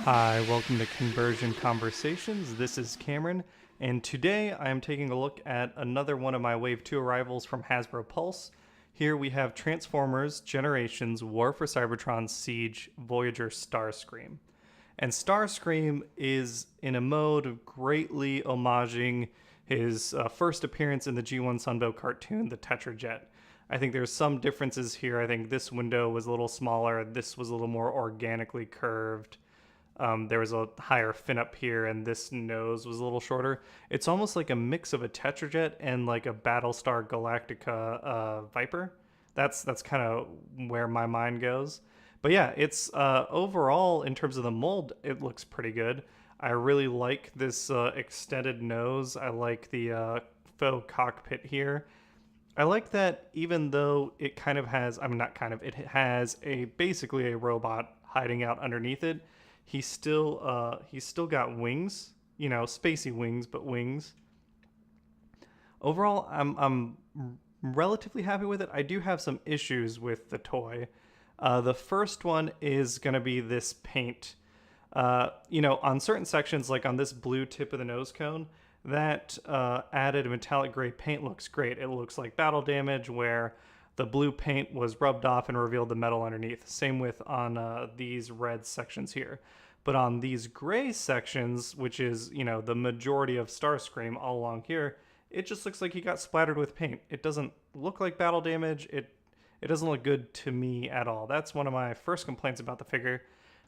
Hi, welcome to Conversion Conversations. This is Cameron, and today I am taking a look at another one of my Wave 2 arrivals from Hasbro Pulse. Here we have Transformers Generations War for Cybertron SIEGE Voyager Starscream. And Starscream is in a mode of greatly homaging his first appearance in the G1 Sunbow cartoon, the tetra-jet. I think there's some differences here. I think this window was a little smaller, this was a little more organically curved. There was a higher fin up here, and this nose was a little shorter. It's almost like a mix of a tetra-jet and like a Battlestar Galactica Viper. That's kind of where my mind goes. But yeah, it's overall, in terms of the mold, it looks pretty good. I really like this extended nose. I like the faux cockpit here. I like that even though it kind of has, I mean not kind of, it has basically a robot hiding out underneath it. He's still got wings, you know, spacey wings, but wings. Overall, I'm relatively happy with it. I do have some issues with the toy. The first one is going to be this paint. You know, on certain sections, like on this blue tip of the nose cone, that added metallic gray paint looks great. It looks like battle damage where the blue paint was rubbed off and revealed the metal underneath. Same with on these red sections here. But on these gray sections, which is, you know, the majority of Starscream all along here, it just looks like he got splattered with paint. It doesn't look like battle damage. It doesn't look good to me at all. That's one of my first complaints about the figure.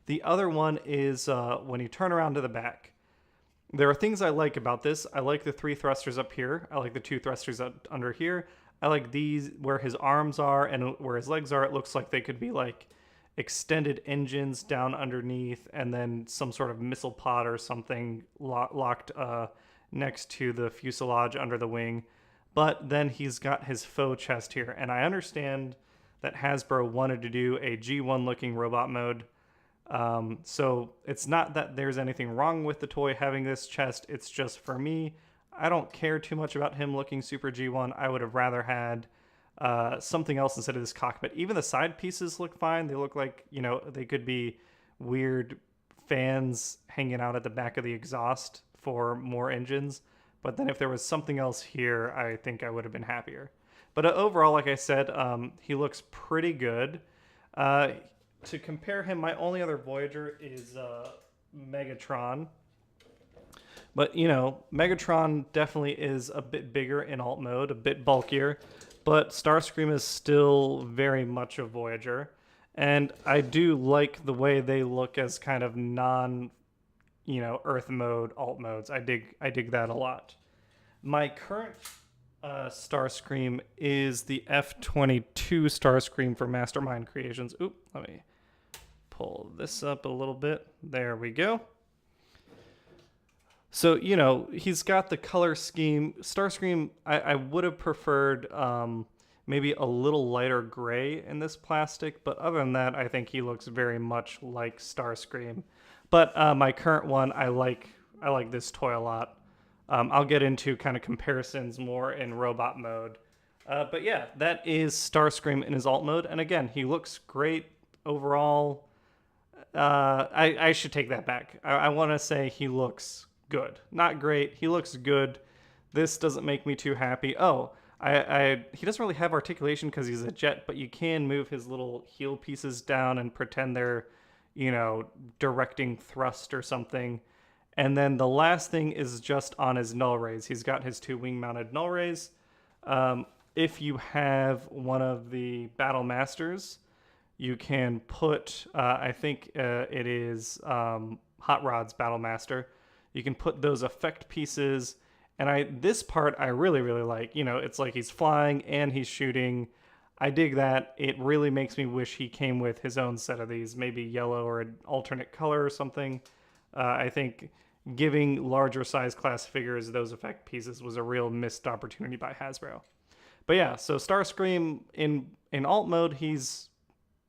The other one is when you turn around to the back. There are things I like about this. I like the 3 thrusters up here. I like the 2 thrusters up under here. I like these where his arms are and where his legs are. It looks like they could be like extended engines down underneath and then some sort of missile pod or something locked next to the fuselage under the wing. But then he's got his faux chest here. And I understand that Hasbro wanted to do a G1 looking robot mode. So it's not that there's anything wrong with the toy having this chest. It's just for me, I don't care too much about him looking super G1. I would have rather had something else instead of this cockpit. Even the side pieces look fine. They look like, you know, they could be weird fans hanging out at the back of the exhaust for more engines. But then if there was something else here, I think I would have been happier. But overall, like I said, he looks pretty good. To compare him, my only other Voyager is Megatron. But, you know, Megatron definitely is a bit bigger in alt mode, a bit bulkier. But Starscream is still very much a Voyager. And I do like the way they look as kind of non, you know, Earth mode, alt modes. I dig that a lot. My current Starscream is the F-22 Starscream for Mastermind Creations. Oop, let me pull this up a little bit. There we go. So, you know, he's got the color scheme. Starscream, I would have preferred maybe a little lighter gray in this plastic, but other than that, I think he looks very much like Starscream. But my current one, I like this toy a lot. I'll get into kind of comparisons more in robot mode. But yeah, that is Starscream in his alt mode. And again, he looks great overall. I should take that back. I want to say he looks good. Not great. He looks good. This doesn't make me too happy. Oh, he doesn't really have articulation because he's a jet, but you can move his little heel pieces down and pretend they're, you know, directing thrust or something. And then the last thing is just on his null rays. He's got his 2 wing-mounted null rays. If you have one of the Battle Masters, you can put, I think it is Hot Rod's Battle Master. You can put those effect pieces, and this part I really, really like. You know, it's like he's flying and he's shooting. I dig that. It really makes me wish he came with his own set of these, maybe yellow or an alternate color or something. I think giving larger size class figures those effect pieces was a real missed opportunity by Hasbro. But yeah, so Starscream in alt mode, he's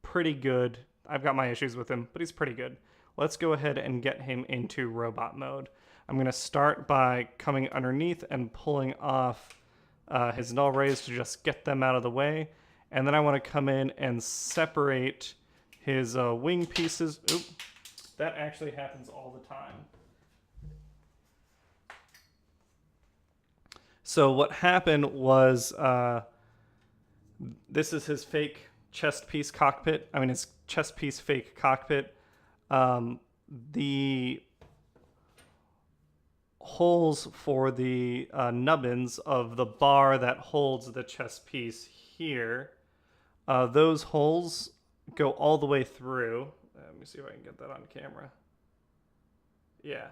pretty good. I've got my issues with him, but he's pretty good. Let's go ahead and get him into robot mode. I'm going to start by coming underneath and pulling off his null rays to just get them out of the way. And then I want to come in and separate his wing pieces. Oop. That actually happens all the time. So what happened was, this is his fake chest piece cockpit. I mean, his chest piece fake cockpit. The holes for the nubbins of the bar that holds the chest piece here, those holes go all the way through. Let me see if I can get that on camera. Yeah.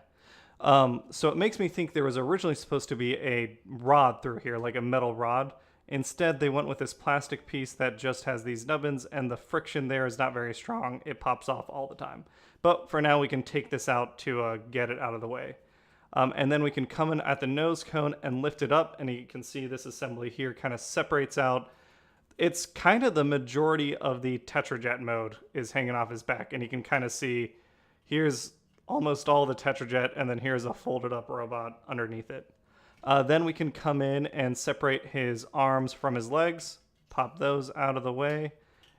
So it makes me think there was originally supposed to be a rod through here, like a metal rod. Instead, they went with this plastic piece that just has these nubbins, and the friction there is not very strong. It pops off all the time. But for now, we can take this out to get it out of the way. And then we can come in at the nose cone and lift it up, and you can see this assembly here kind of separates out. It's kind of the majority of the tetra-jet mode is hanging off his back, and you can kind of see here's almost all the tetra-jet, and then here's a folded up robot underneath it. Then we can come in and separate his arms from his legs, pop those out of the way,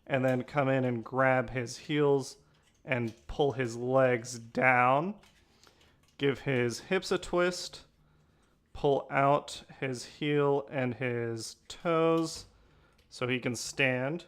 and then come in and grab his heels and pull his legs down. Give his hips a twist, pull out his heel and his toes so he can stand.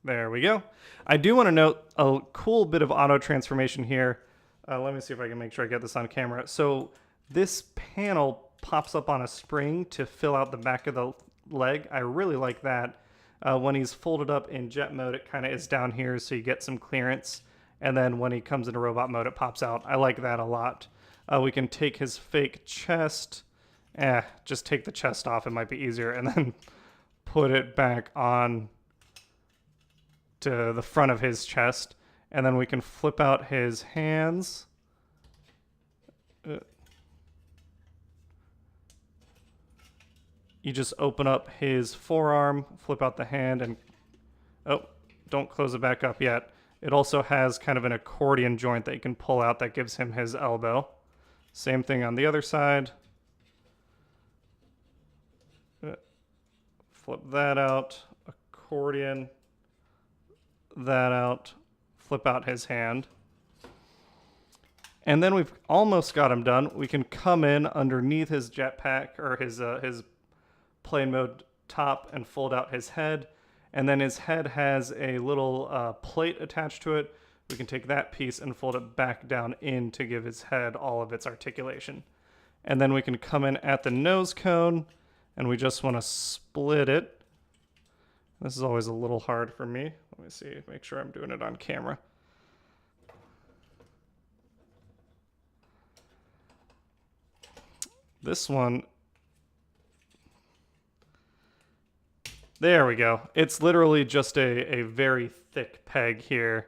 There we go. I do want to note a cool bit of auto transformation here. Let me see if I can make sure I get this on camera. So this panel pops up on a spring to fill out the back of the leg. I really like that. When he's folded up in jet mode, it kind of is down here so you get some clearance. And then when he comes into robot mode, it pops out. I like that a lot. We can take his fake chest. Just take the chest off. It might be easier. And then put it back on to the front of his chest. And then we can flip out his hands. You just open up his forearm, flip out the hand, and oh, don't close it back up yet. It also has kind of an accordion joint that you can pull out that gives him his elbow. Same thing on the other side. Flip that out, accordion, that out, flip out his hand. And then we've almost got him done. We can come in underneath his jetpack or his plane mode top and fold out his head. And then his head has a little plate attached to it. We can take that piece and fold it back down in to give his head all of its articulation. And then we can come in at the nose cone, and we just want to split it. This is always a little hard for me. Let me see, make sure I'm doing it on camera. This one, there we go. It's literally just a very thick peg here.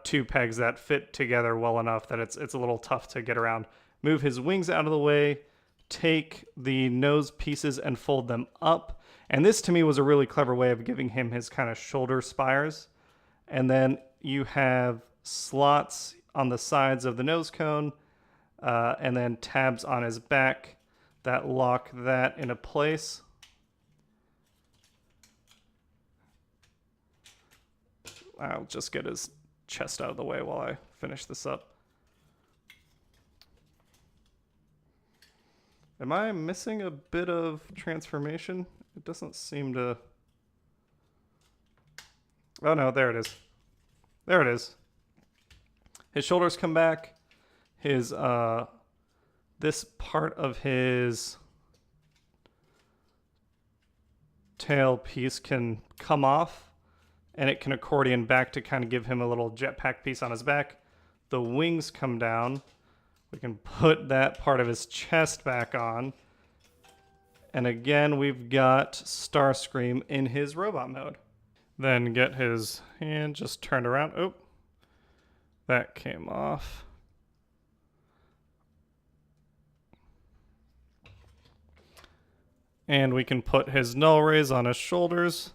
Two pegs that fit together well enough that it's a little tough to get around. Move his wings out of the way, take the nose pieces and fold them up. And this to me was a really clever way of giving him his kind of shoulder spires. And then you have slots on the sides of the nose cone, and then tabs on his back that lock that into place. I'll just get his chest out of the way while I finish this up. Am I missing a bit of transformation? It doesn't seem to... Oh no, there it is. There it is. His shoulders come back. His, this part of his tail piece can come off, and it can accordion back to kind of give him a little jetpack piece on his back. The wings come down. We can put that part of his chest back on. And again, we've got Starscream in his robot mode. Then get his hand just turned around. Oh, that came off. And we can put his null rays on his shoulders.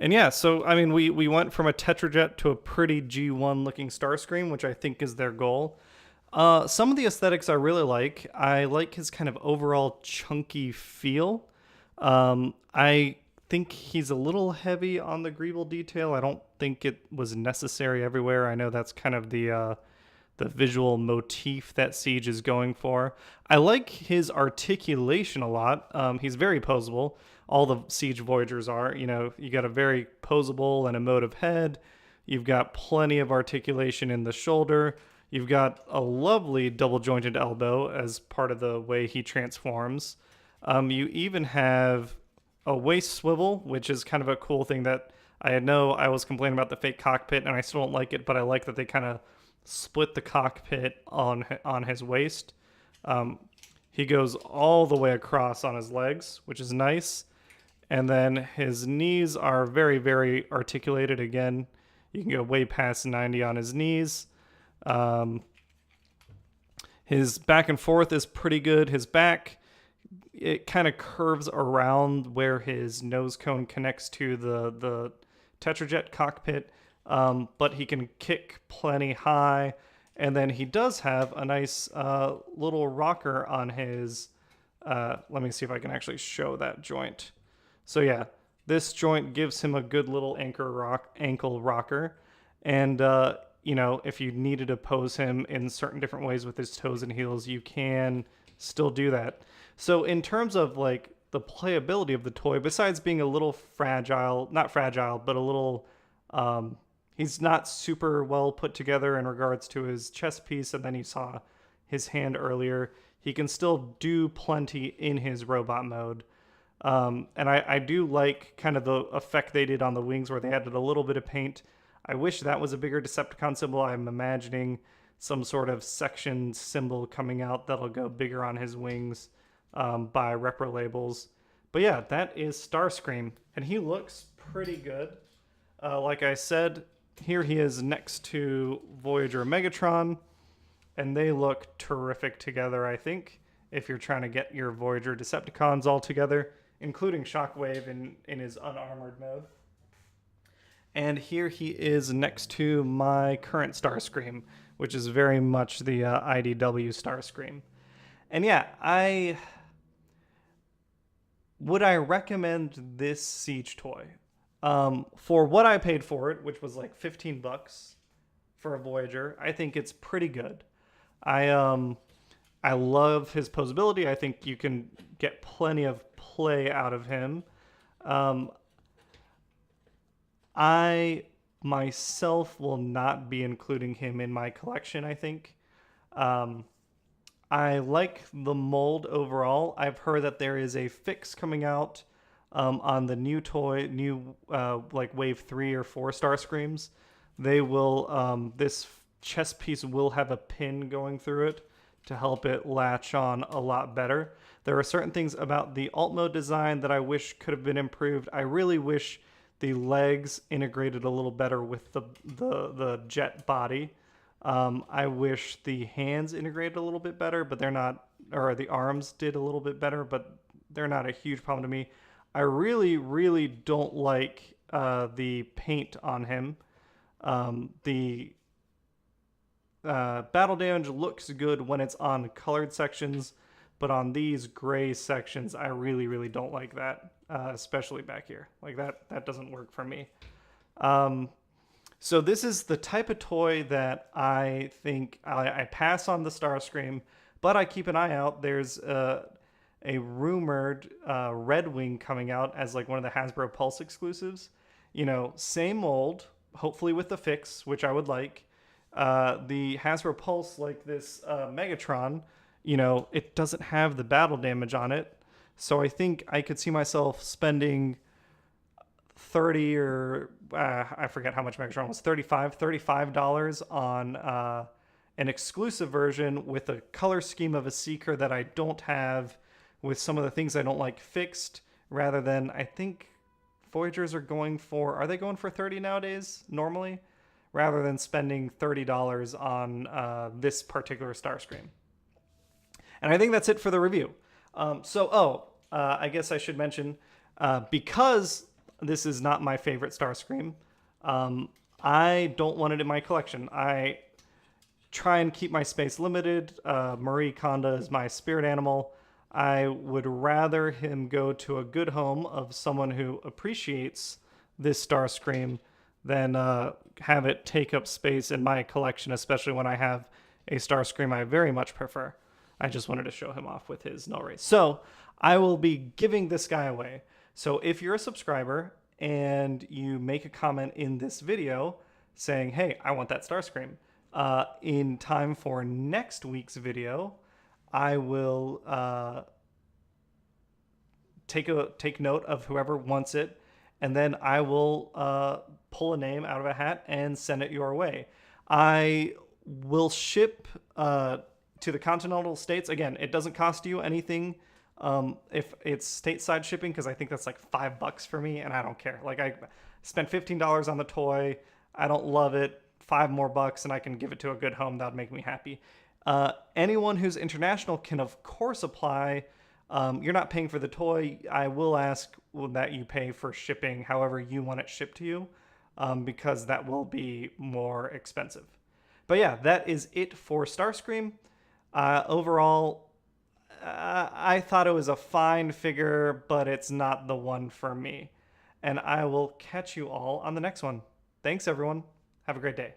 And yeah, so I mean, we went from a tetra-jet to a pretty G1 looking Starscream, which I think is their goal. Some of the aesthetics I really like. I like his kind of overall chunky feel. I think he's a little heavy on the greeble detail. I don't think it was necessary everywhere. I know that's kind of the visual motif that Siege is going for. I like his articulation a lot. He's very posable. All the Siege Voyagers are. You know, you got a very posable and emotive head. You've got plenty of articulation in the shoulder. You've got a lovely double jointed elbow as part of the way he transforms. You even have a waist swivel, which is kind of a cool thing that I know I was complaining about the fake cockpit and I still don't like it, but I like that they kind of split the cockpit on his waist. He goes all the way across on his legs, which is nice. And then his knees are very, very articulated. Again, you can go way past 90 on his knees. His back and forth is pretty good. His back, it kind of curves around where his nose cone connects to the tetra-jet cockpit, but he can kick plenty high. And then he does have a nice little rocker on his, let me see if I can actually show that joint. So yeah, this joint gives him a good little ankle rocker. And, you know, if you needed to pose him in certain different ways with his toes and heels, you can still do that. So in terms of like the playability of the toy, besides being a little fragile, not fragile, but a little, he's not super well put together in regards to his chest piece. And then you saw his hand earlier. He can still do plenty in his robot mode. And I do like kind of the effect they did on the wings where they added a little bit of paint. I wish that was a bigger Decepticon symbol. I'm imagining some sort of section symbol coming out that'll go bigger on his wings by repro labels. But yeah, that is Starscream, and he looks pretty good. Like I said, here he is next to Voyager Megatron, and they look terrific together, I think, if you're trying to get your Voyager Decepticons all together, including Shockwave in his unarmored mode. And here he is next to my current Starscream, which is very much the IDW Starscream. And yeah, would I recommend this Siege toy? For what I paid for it, which was like 15 bucks for a Voyager, I think it's pretty good. I love his posability. I think you can get plenty of play out of him. I myself will not be including him in my collection, I think. I like the mold overall. I've heard that there is a fix coming out on the new toy, like Wave 3 or 4 Starscreams. They will, this chest piece will have a pin going through it to help it latch on a lot better. There are certain things about the alt mode design that I wish could have been improved. I really wish the legs integrated a little better with the jet body. I wish the hands integrated a little bit better, but they're not, or the arms did a little bit better, but they're not a huge problem to me. I really, really don't like the paint on him. The battle damage looks good when it's on colored sections, but on these gray sections, I really, really don't like that, especially back here. Like that doesn't work for me. So this is the type of toy that I think I pass on the Starscream, but I keep an eye out. There's a rumored Red Wing coming out as like one of the Hasbro Pulse exclusives. You know, same mold, hopefully with the fix, which I would like. The Hasbro Pulse, like this Megatron, you know, it doesn't have the battle damage on it. So I think I could see myself spending 30 or I forget how much Megatron was, $35 on an exclusive version with a color scheme of a Seeker that I don't have, with some of the things I don't like fixed, rather than, I think Voyagers are going for 30 nowadays normally, rather than spending $30 on this particular Starscream. And I think that's it for the review. I guess I should mention, because this is not my favorite Starscream, I don't want it in my collection. I try and keep my space limited. Marie Kondo is my spirit animal. I would rather him go to a good home of someone who appreciates this Starscream than have it take up space in my collection, especially when I have a Starscream I very much prefer. I just wanted to show him off with his null rays. So I will be giving this guy away. So if you're a subscriber and you make a comment in this video saying, hey, I want that Starscream, in time for next week's video, I will take note of whoever wants it, and then I will pull a name out of a hat and send it your way. I will ship to the continental states. Again, it doesn't cost you anything if it's stateside shipping, because I think that's like $5 for me, and I don't care. Like, I spent $15 on the toy. I don't love it. $5 more and I can give it to a good home. That would make me happy. Anyone who's international can, of course, apply. You're not paying for the toy. I will ask that you pay for shipping however you want it shipped to you, because that will be more expensive. But yeah, that is it for Starscream. Overall, I thought it was a fine figure, but it's not the one for me. And I will catch you all on the next one. Thanks, everyone. Have a great day.